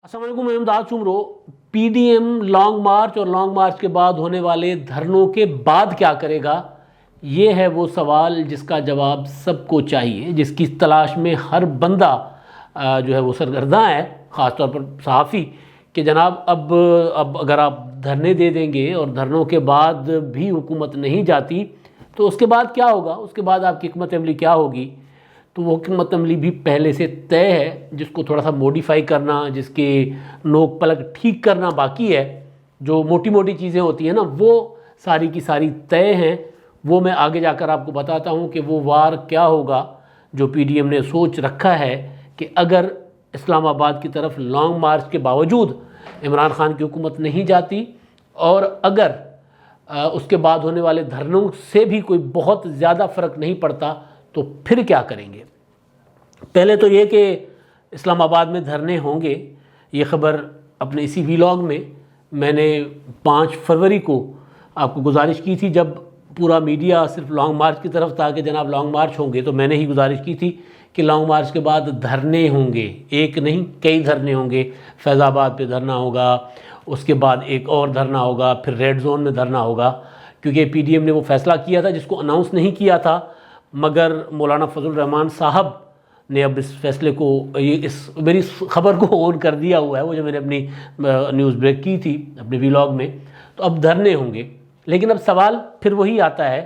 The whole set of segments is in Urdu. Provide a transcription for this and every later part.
السلام علیکم، میں Imdad Chamru. P D M long march اور لانگ مارچ کے بعد ہونے والے دھرنوں کے بعد کیا کرے گا، یہ ہے وہ سوال جس کا جواب سب کو چاہیے، جس کی تلاش میں ہر بندہ جو ہے وہ سرگرداں ہے، خاص طور پر صحافی، کہ جناب اب اگر آپ دھرنے دے دیں گے اور دھرنوں کے بعد بھی حکومت نہیں جاتی تو اس کے بعد کیا ہوگا، اس کے بعد آپ کی حکمت عملی کیا ہوگی۔ تو وہ حکمت عملی بھی پہلے سے طے ہے، جس کو تھوڑا سا موڈیفائی کرنا، جس کے نوک پلک ٹھیک کرنا باقی ہے۔ جو موٹی موٹی چیزیں ہوتی ہیں نا، وہ ساری کی ساری طے ہیں۔ وہ میں آگے جا کر آپ کو بتاتا ہوں کہ وہ وار کیا ہوگا جو پی ڈی ایم نے سوچ رکھا ہے کہ اگر اسلام آباد کی طرف لانگ مارچ کے باوجود عمران خان کی حکومت نہیں جاتی، اور اگر اس کے بعد ہونے والے دھرنوں سے بھی کوئی بہت زیادہ فرق نہیں پڑتا تو پھر کیا کریں گے۔ پہلے تو یہ کہ اسلام آباد میں دھرنے ہوں گے، یہ خبر اپنے اسی ویلاگ میں نے 5 فروری کو آپ کو گزارش کی تھی، جب پورا میڈیا صرف لانگ مارچ کی طرف تھا کہ جناب لانگ مارچ ہوں گے، تو میں نے ہی گزارش کی تھی کہ لانگ مارچ کے بعد دھرنے ہوں گے، ایک نہیں کئی دھرنے ہوں گے۔ فیض آباد پہ دھرنا ہوگا، اس کے بعد ایک اور دھرنا ہوگا، پھر ریڈ زون میں دھرنا ہوگا، کیونکہ پی ڈی ایم نے وہ فیصلہ کیا تھا جس کو اناؤنس نہیں کیا تھا، مگر مولانا فضل الرحمان صاحب نے اب اس فیصلے کو، میری خبر کو آن کر دیا ہوا ہے، وہ جو میں نے اپنی نیوز بریک کی تھی اپنے ویلاگ میں۔ تو اب دھرنے ہوں گے، لیکن اب سوال پھر وہی آتا ہے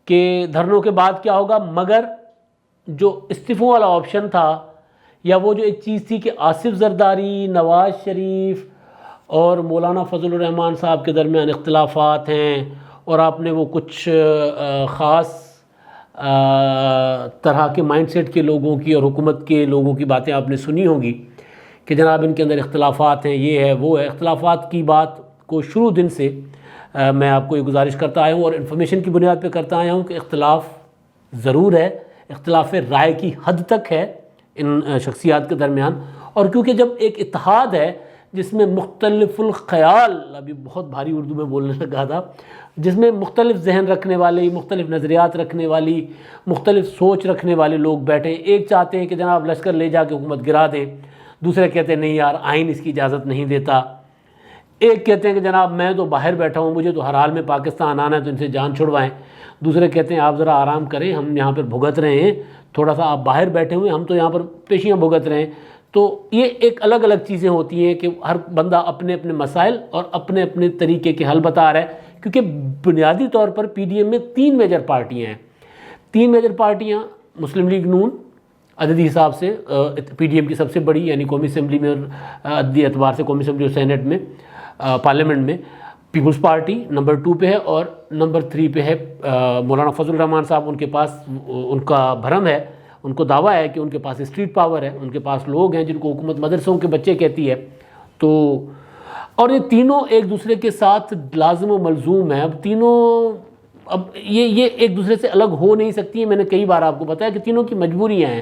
کہ دھرنوں کے بعد کیا ہوگا، مگر جو استعفوں والا آپشن تھا، یا وہ جو ایک چیز تھی کہ آصف زرداری، نواز شریف اور مولانا فضل الرحمان صاحب کے درمیان اختلافات ہیں، اور آپ نے وہ کچھ خاص طرح کے مائنڈ سیٹ کے لوگوں کی اور حکومت کے لوگوں کی باتیں آپ نے سنی ہوں گی کہ جناب ان کے اندر اختلافات ہیں، یہ ہے وہ ہے۔ اختلافات کی بات کو شروع دن سے میں آپ کو یہ گزارش کرتا آیا ہوں اور انفارمیشن کی بنیاد پہ کرتا آیا ہوں کہ اختلاف ضرور ہے، اختلاف رائے کی حد تک ہے ان شخصیات کے درمیان، اور کیونکہ جب ایک اتحاد ہے جس میں مختلف الخیال، ابھی بہت بھاری اردو میں بولنے لگا تھا، جس میں مختلف ذہن رکھنے والی، مختلف نظریات رکھنے والی، مختلف سوچ رکھنے والے لوگ بیٹھے، ایک چاہتے ہیں کہ جناب لشکر لے جا کے حکومت گرا دیں، دوسرے کہتے ہیں نہیں یار آئین اس کی اجازت نہیں دیتا، ایک کہتے ہیں کہ جناب میں تو باہر بیٹھا ہوں، مجھے تو ہر حال میں پاکستان آنا ہے تو ان سے جان چھڑوائیں، دوسرے کہتے ہیں آپ ذرا آرام کریں، ہم یہاں پر بھگت رہے ہیں، تھوڑا سا آپ باہر بیٹھے ہوئے، ہم تو یہاں پر پیشیاں بھگت رہے ہیں۔ تو یہ ایک الگ الگ چیزیں ہوتی ہیں کہ ہر بندہ اپنے اپنے مسائل اور اپنے اپنے طریقے کے حل بتا رہا ہے، کیونکہ بنیادی طور پر پی ڈی ایم میں 3 میجر پارٹیاں ہیں۔ 3 میجر پارٹیاں، مسلم لیگ نون عددی حساب سے پی ڈی ایم کی سب سے بڑی، یعنی قومی اسمبلی میں اور عددی اعتبار سے قومی اسمبلی اور سینٹ میں، پارلیمنٹ میں پیپلز پارٹی نمبر 2 پہ ہے، اور نمبر 3 پہ ہے مولانا فضل الرحمان صاحب۔ ان کے پاس ان کا بھرم ہے، ان کو دعویٰ ہے کہ ان کے پاس اسٹریٹ پاور ہے، ان کے پاس لوگ ہیں جن کو حکومت مدرسوں کے بچے کہتی ہے۔ تو اور یہ تینوں ایک دوسرے کے ساتھ لازم و ملزوم ہیں، اب تینوں اب یہ ایک دوسرے سے الگ ہو نہیں سکتی ہیں۔ میں نے کئی بار آپ کو بتایا کہ تینوں کی مجبوریاں ہیں،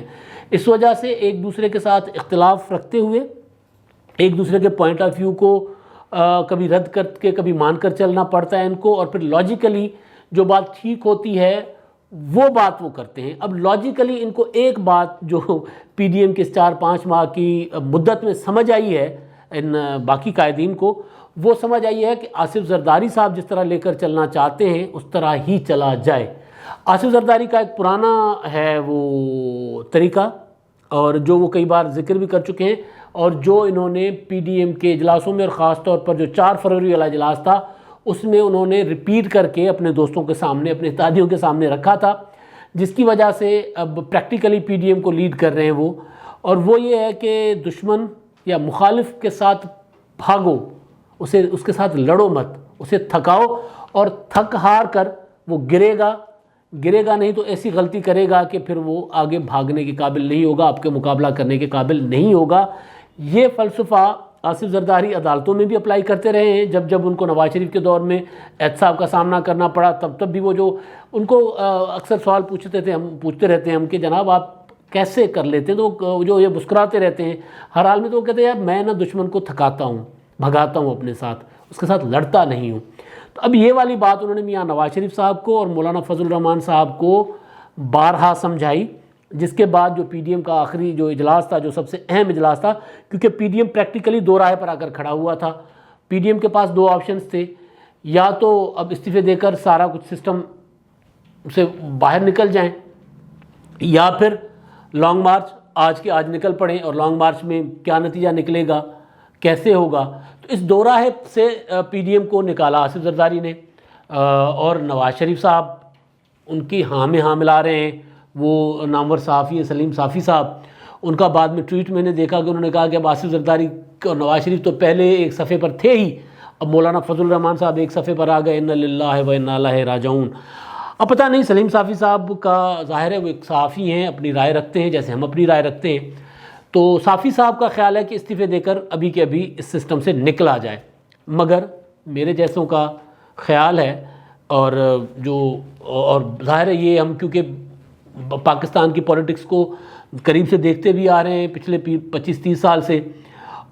اس وجہ سے ایک دوسرے کے ساتھ اختلاف رکھتے ہوئے ایک دوسرے کے پوائنٹ آف ویو کو کبھی رد کر کے کبھی مان کر چلنا پڑتا ہے ان کو، اور پھر لاجیکلی جو بات ٹھیک ہوتی ہے وہ بات وہ کرتے ہیں۔ اب لاجیکلی ان کو ایک بات جو پی ڈی ایم کے 4-5 ماہ کی مدت میں سمجھ آئی ہے ان باقی قائدین کو، وہ سمجھ آئی ہے کہ آصف زرداری صاحب جس طرح لے کر چلنا چاہتے ہیں اس طرح ہی چلا جائے۔ آصف زرداری کا ایک پرانا ہے وہ طریقہ، اور جو وہ کئی بار ذکر بھی کر چکے ہیں، اور جو انہوں نے پی ڈی ایم کے اجلاسوں میں، اور خاص طور پر جو 4 فروری والا اجلاس تھا اس میں انہوں نے ریپیٹ کر کے اپنے دوستوں کے سامنے، اپنے اتحادیوں کے سامنے رکھا تھا، جس کی وجہ سے اب پریکٹیکلی پی ڈی ایم کو لیڈ کر رہے ہیں وہ، اور وہ یہ ہے کہ دشمن یا مخالف کے ساتھ بھاگو، اس کے ساتھ لڑو مت، اسے تھکاؤ، اور تھک ہار کر وہ گرے گا نہیں تو ایسی غلطی کرے گا کہ پھر وہ آگے بھاگنے کے قابل نہیں ہوگا، آپ کے مقابلہ کرنے کے قابل نہیں ہوگا۔ یہ فلسفہ آصف زرداری عدالتوں میں بھی اپلائی کرتے رہے ہیں، جب ان کو نواز شریف کے دور میں احتساب کا سامنا کرنا پڑا، تب بھی وہ جو ان کو اکثر سوال پوچھتے رہتے ہیں ہم کہ جناب آپ کیسے کر لیتے ہیں، تو جو یہ مسکراتے رہتے ہیں ہر حال میں، تو وہ کہتے ہیں یار میں نا دشمن کو تھکاتا ہوں، بھگاتا ہوں اپنے ساتھ، اس کے ساتھ لڑتا نہیں ہوں۔ تو اب یہ والی بات انہوں نے میاں نواز شریف صاحب کو اور مولانا فضل الرحمان صاحب کو بارہا سمجھائی جس کے بعد جو پی ڈی ایم کا آخری جو اجلاس تھا، جو سب سے اہم اجلاس تھا، کیونکہ پی ڈی ایم پریکٹیکلی دو راہ پر آ کر کھڑا ہوا تھا. پی ڈی ایم کے پاس دو آپشنز تھے، یا تو اب استعفے دے کر سارا کچھ سسٹم سے باہر نکل جائیں، یا پھر لانگ مارچ آج کے آج نکل پڑیں، اور لانگ مارچ میں کیا نتیجہ نکلے گا، کیسے ہوگا. تو اس دو راہ سے پی ڈی ایم کو نکالا آصف زرداری نے، اور نواز شریف صاحب ان کی ہاں میں ہاں ملا رہے ہیں. وہ نامور صحافی سلیم صافی صاحب، ان کا بعد میں ٹویٹ میں نے دیکھا کہ انہوں نے کہا کہ اب آصف زرداری اور نواز شریف تو پہلے ایک صفحے پر تھے ہی، اب مولانا فضل الرحمان صاحب ایک صفحے پر آ گئے، انا للہ و انا الیہ راجعون. اب پتہ نہیں، سلیم صافی صاحب کا ظاہر ہے وہ ایک صحافی ہیں، اپنی رائے رکھتے ہیں جیسے ہم اپنی رائے رکھتے ہیں. تو صافی صاحب کا خیال ہے کہ استعفے دے کر ابھی کے ابھی اس سسٹم سے نکلا جائے، مگر میرے جیسوں کا خیال ہے، اور ظاہر ہے یہ ہم کیونکہ پاکستان کی پولیٹکس کو قریب سے دیکھتے بھی آ رہے ہیں پچھلے 25-30 سال سے،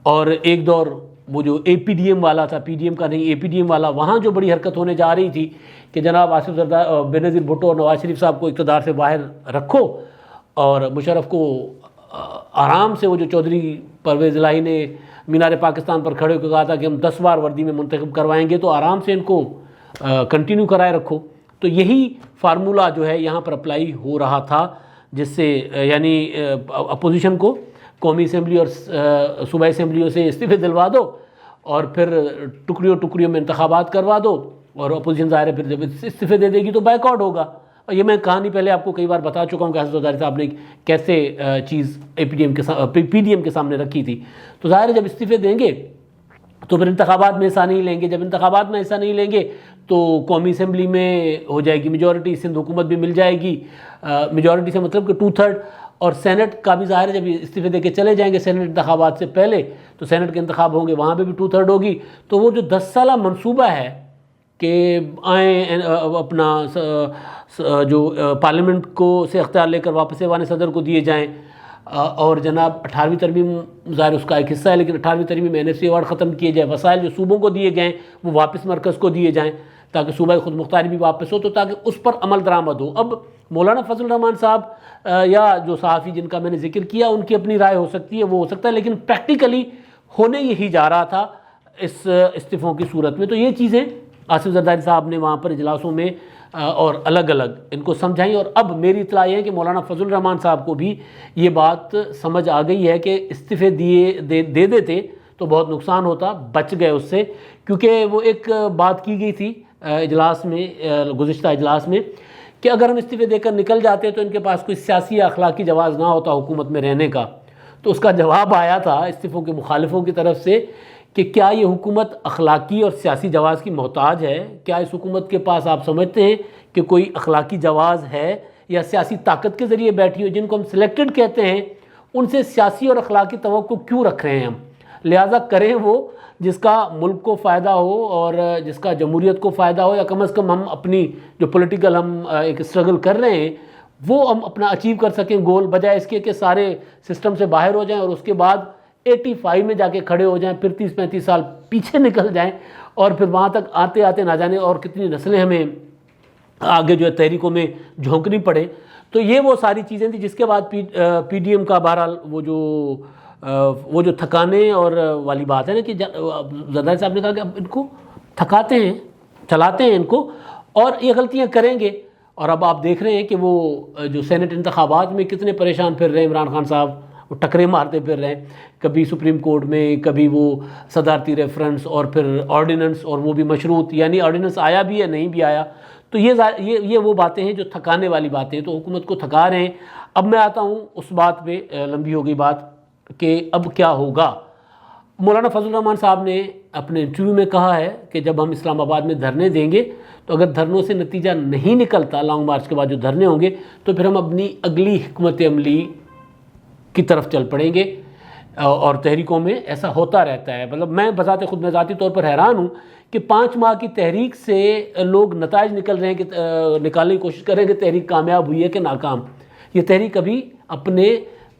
اور ایک دور وہ جو اے پی ڈی ایم والا تھا، پی ڈی ایم کا نہیں اے پی ڈی ایم والا، وہاں جو بڑی حرکت ہونے جا رہی تھی کہ جناب آصف زرداری، بینظیر بھٹو اور نواز شریف صاحب کو اقتدار سے باہر رکھو، اور مشرف کو آرام سے، وہ جو چودھری پرویز الہی نے مینار پاکستان پر کھڑے ہو کے کہا تھا کہ ہم 10 بار وردی میں منتخب کروائیں گے، تو آرام سے ان کو کنٹینیو کرائے رکھو. تو یہی فارمولہ جو ہے یہاں پر اپلائی ہو رہا تھا، جس سے یعنی اپوزیشن کو قومی اسمبلی اور صوبائی اسمبلیوں سے استعفے دلوا دو، اور پھر ٹکڑیوں میں انتخابات کروا دو، اور اپوزیشن ظاہر ہے پھر جب استعفے دے دے گی تو بائیک آؤٹ ہوگا. اور یہ میں کہانی پہلے آپ کو کئی بار بتا چکا ہوں کہ آصف زرداری صاحب نے کیسے چیز پی ڈی ایم کے سامنے رکھی تھی. تو ظاہر ہے جب استعفے دیں گے تو پھر انتخابات میں حصہ نہیں لیں گے، جب انتخابات میں حصہ نہیں لیں گے تو قومی اسمبلی میں ہو جائے گی میجورٹی، سندھ حکومت بھی مل جائے گی، میجورٹی سے مطلب کہ 2/3، اور سینٹ کا بھی ظاہر ہے جب استعفے دے کے چلے جائیں گے سینٹ انتخابات سے پہلے تو سینٹ کے انتخاب ہوں گے، وہاں پہ بھی 2/3 ہوگی. تو وہ جو 10 سالہ منصوبہ ہے کہ آئیں اپنا جو پارلیمنٹ کو سے اختیار لے کر واپس ایوان صدر کو دیے جائیں، اور جناب 18ویں ترمیم ظاہر اس کا ایک حصہ ہے، لیکن 18ویں ترمیم میں NSC ایوارڈ ختم کیے جائے، وسائل جو صوبوں کو دیے گئے وہ واپس مرکز کو دیے جائیں تاکہ صوبائی خود مختاری بھی واپس ہو، تو تاکہ اس پر عمل درآمد ہو. اب مولانا فضل الرحمان صاحب یا جو صحافی جن کا میں نے ذکر کیا، ان کی اپنی رائے ہو سکتی ہے، وہ ہو سکتا ہے، لیکن پریکٹیکلی ہونے یہی جا رہا تھا اس استعفوں کی صورت میں. تو یہ چیزیں آصف زرداری صاحب نے وہاں پر اجلاسوں میں اور الگ الگ ان کو سمجھائیں، اور اب میری اطلاع یہ ہے کہ مولانا فضل الرحمان صاحب کو بھی یہ بات سمجھ آ گئی ہے کہ استعفے دے دیتے تو بہت نقصان ہوتا، بچ گئے اس سے، کیونکہ وہ ایک بات کی گئی تھی اجلاس میں، گزشتہ اجلاس میں، کہ اگر ہم استعفے دے کر نکل جاتے تو ان کے پاس کوئی سیاسی یا اخلاقی جواز نہ ہوتا حکومت میں رہنے کا. تو اس کا جواب آیا تھا استعفوں کے مخالفوں کی طرف سے کہ کیا یہ حکومت اخلاقی اور سیاسی جواز کی محتاج ہے؟ کیا اس حکومت کے پاس آپ سمجھتے ہیں کہ کوئی اخلاقی جواز ہے، یا سیاسی طاقت کے ذریعے بیٹھی ہو؟ جن کو ہم سلیکٹڈ کہتے ہیں ان سے سیاسی اور اخلاقی توقع کیوں رکھ رہے ہیں ہم؟ لہٰذا کریں وہ جس کا ملک کو فائدہ ہو اور جس کا جمہوریت کو فائدہ ہو، یا کم از کم ہم اپنی جو پولیٹیکل ہم ایک اسٹرگل کر رہے ہیں وہ ہم اپنا اچیو کر سکیں گول، بجائے اس کے کہ سارے سسٹم سے باہر ہو جائیں اور اس کے بعد 85 میں جا کے کھڑے ہو جائیں، پھر 30-35 سال پیچھے نکل جائیں، اور پھر وہاں تک آتے آتے نہ جانے اور کتنی نسلیں ہمیں آگے جو ہے تحریکوں میں جھونکنی پڑے. تو یہ وہ ساری چیزیں تھیں جس کے بعد پی ڈی ایم کا بہرحال وہ جو تھکانے اور والی بات ہے نا کہ زرداری صاحب نے کہا کہ اب ان کو تھکاتے ہیں، چلاتے ہیں ان کو، اور یہ غلطیاں کریں گے. اور اب آپ دیکھ رہے ہیں کہ وہ جو سینٹ انتخابات میں کتنے پریشان پھر رہے ہیں عمران خان صاحب، وہ ٹکرے مارتے پھر رہے ہیں، کبھی سپریم کورٹ میں، کبھی وہ صدارتی ریفرنس، اور پھر آرڈیننس، اور وہ بھی مشروط، یعنی آرڈیننس آیا بھی ہے نہیں بھی آیا. تو یہ وہ باتیں ہیں جو تھکانے والی باتیں ہیں، تو حکومت کو تھکا رہے ہیں. اب میں آتا ہوں اس بات پہ، لمبی ہو گئی بات، کہ اب کیا ہوگا. مولانا فضل الرحمان صاحب نے اپنے انٹرویو میں کہا ہے کہ جب ہم اسلام آباد میں دھرنے دیں گے تو اگر دھرنوں سے نتیجہ نہیں نکلتا، لانگ مارچ کے بعد جو دھرنے ہوں گے، تو پھر ہم اپنی اگلی حکمت عملی کی طرف چل پڑیں گے. اور تحریکوں میں ایسا ہوتا رہتا ہے. مطلب میں بذات خود میں ذاتی طور پر حیران ہوں کہ 5 ماہ کی تحریک سے لوگ نتائج نکل رہے ہیں کہ نکالنے کی کوشش کر رہے ہیں کہ تحریک کامیاب ہوئی ہے کہ ناکام. یہ تحریک ابھی اپنے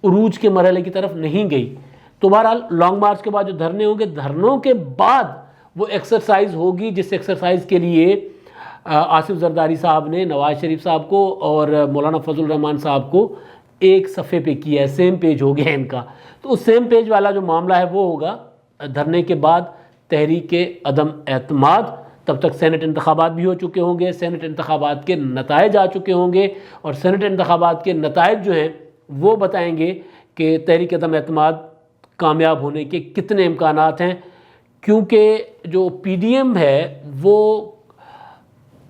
عروج کے مرحلے کی طرف نہیں گئی. تو بہرحال لانگ مارچ کے بعد جو دھرنے ہوں گے، دھرنوں کے بعد وہ ایکسرسائز ہوگی جس ایکسرسائز کے لیے آصف زرداری صاحب نے نواز شریف صاحب کو اور مولانا فضل الرحمان صاحب کو ایک صفحے پہ کیا ہے، سیم پیج ہو گیا ان کا. تو اس سیم پیج والا جو معاملہ ہے وہ ہوگا دھرنے کے بعد تحریک عدم اعتماد. تب تک سینٹ انتخابات بھی ہو چکے ہوں گے، سینٹ انتخابات کے نتائج آ چکے ہوں گے، اور سینٹ انتخابات کے نتائج جو ہیں وہ بتائیں گے کہ تحریک عدم اعتماد کامیاب ہونے کے کتنے امکانات ہیں. کیونکہ جو پی ڈی ایم ہے وہ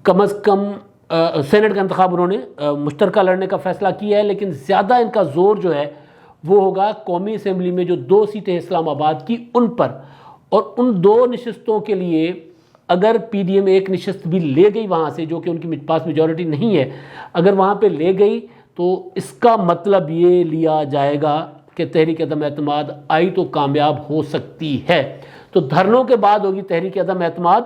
کم از کم سینٹ کا انتخاب انہوں نے مشترکہ لڑنے کا فیصلہ کیا ہے، لیکن زیادہ ان کا زور جو ہے وہ ہوگا قومی اسمبلی میں جو 2 سیٹیں اسلام آباد کی ان پر. اور ان 2 نشستوں کے لیے اگر پی ڈی ایم ایک نشست بھی لے گئی وہاں سے، جو کہ ان کی پاس میجورٹی نہیں ہے، اگر وہاں پہ لے گئی تو اس کا مطلب یہ لیا جائے گا کہ تحریک عدم اعتماد آئی تو کامیاب ہو سکتی ہے. تو دھرنوں کے بعد ہوگی تحریک عدم اعتماد،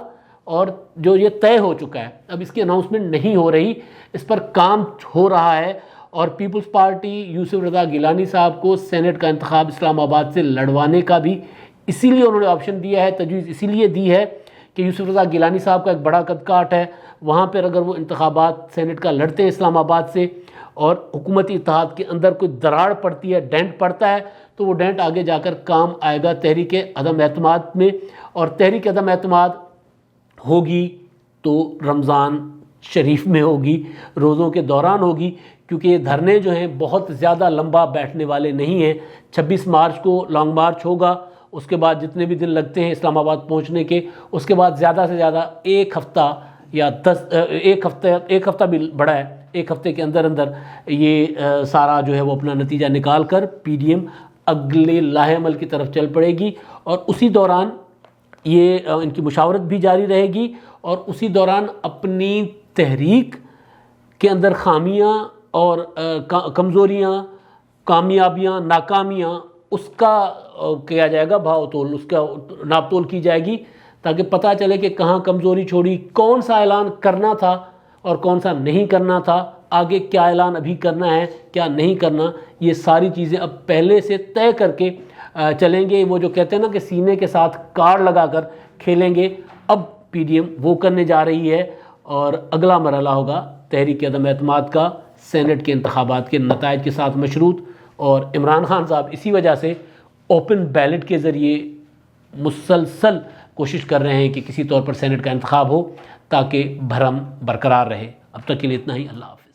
اور جو یہ طے ہو چکا ہے، اب اس کی اناؤنسمنٹ نہیں ہو رہی، اس پر کام ہو رہا ہے. اور پیپلز پارٹی یوسف رضا گیلانی صاحب کو سینٹ کا انتخاب اسلام آباد سے لڑوانے کا بھی اسی لیے انہوں نے آپشن دیا ہے، تجویز اسی لیے دی ہے کہ یوسف رضا گیلانی صاحب کا ایک بڑا قد کاٹ ہے. وہاں پر اگر وہ انتخابات سینٹ کا لڑتے ہیں اسلام آباد سے اور حکومتی اتحاد کے اندر کوئی دراڑ پڑتی ہے، ڈینٹ پڑتا ہے، تو وہ ڈینٹ آگے جا کر کام آئے گا تحریک عدم اعتماد میں. اور تحریک عدم اعتماد ہوگی تو رمضان شریف میں ہوگی، روزوں کے دوران ہوگی، کیونکہ یہ دھرنے جو ہیں بہت زیادہ لمبا بیٹھنے والے نہیں ہیں. 26 مارچ کو لانگ مارچ ہوگا، اس کے بعد جتنے بھی دن لگتے ہیں اسلام آباد پہنچنے کے، اس کے بعد زیادہ سے زیادہ ایک ہفتہ یا ایک ہفتہ بھی بڑا ہے، ایک ہفتے کے اندر اندر یہ سارا جو ہے وہ اپنا نتیجہ نکال کر پی ڈی ایم اگلے لاہ عمل کی طرف چل پڑے گی. اور اسی دوران یہ ان کی مشاورت بھی جاری رہے گی، اور اسی دوران اپنی تحریک کے اندر خامیاں اور کمزوریاں، کامیابیاں، ناکامیاں، اس کا کیا جائے گا بھاؤ تول، اس کا ناپ تول کی جائے گی، تاکہ پتہ چلے کہ کہاں کمزوری چھوڑی، کون سا اعلان کرنا تھا اور کون سا نہیں کرنا تھا، آگے کیا اعلان ابھی کرنا ہے کیا نہیں کرنا. یہ ساری چیزیں اب پہلے سے طے کر کے چلیں گے. وہ جو کہتے ہیں نا کہ سینے کے ساتھ کارڈ لگا کر کھیلیں گے، اب پی ڈی ایم وہ کرنے جا رہی ہے. اور اگلا مرحلہ ہوگا تحریک عدم اعتماد کا سینٹ کے انتخابات کے نتائج کے ساتھ مشروط. اور عمران خان صاحب اسی وجہ سے اوپن بیلٹ کے ذریعے مسلسل کوشش کر رہے ہیں کہ کسی طور پر سینٹ کا انتخاب ہو تاکہ بھرم برقرار رہے. اب تک کے لیے اتنا ہی. اللہ حافظ.